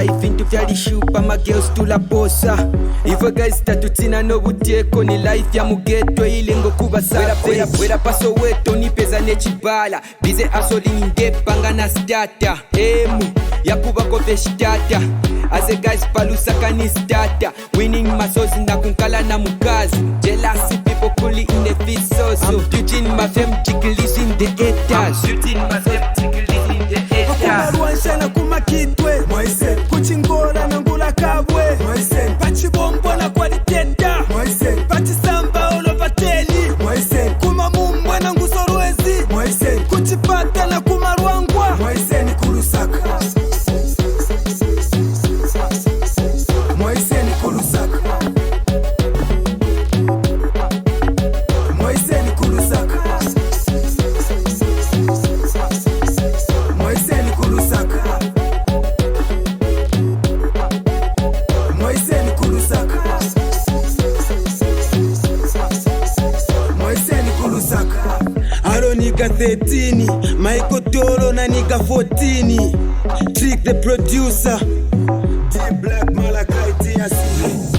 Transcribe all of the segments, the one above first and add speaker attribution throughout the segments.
Speaker 1: ifintu vyalishupa magirls tulaposa ivo guys tatutina n'obuteko ni life ya mugeto ilengo kubasala bwera paso weto nipeza nechibala bize asoling ndepanga na stata emu yakubako veshitata aze guys palusaka ni stata winning masozi ndakunkala na mukazi jealousy people kuli in the fit so I'm beautying my femme ticklish in the haters
Speaker 2: kumarwanshana kumakitwe moise kuchingora nangula kabwe moise pachibombo na kwaliteta moise pachisamba olopateli moise kumamumbwa na ngusorwezi moise kuchipata na kumarwangwa moise ni kulusaka moise ni kulusaka moise ni kulusaka moise ni kulusaka moise ni kulusaka moise ni kulusaka aro niga 13 Michael Toro na niga 14 Trick the producer Team Black Malakai TSC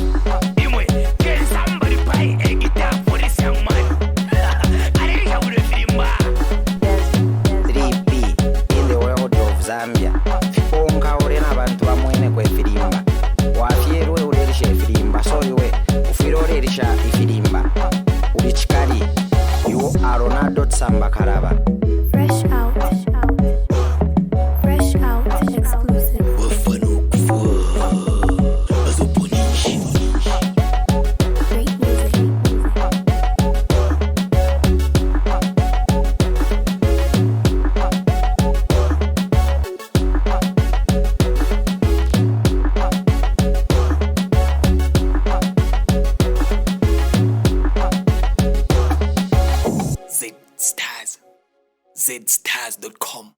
Speaker 3: Zambia onka orena abantu bamwene kwe firimba wafierwe ulerisha firimba soriwe ufirorerisha ifirimba ulichikali you are Ronaldo Tsamba Karaba
Speaker 4: Fresh out exclusive great music
Speaker 5: zstars.com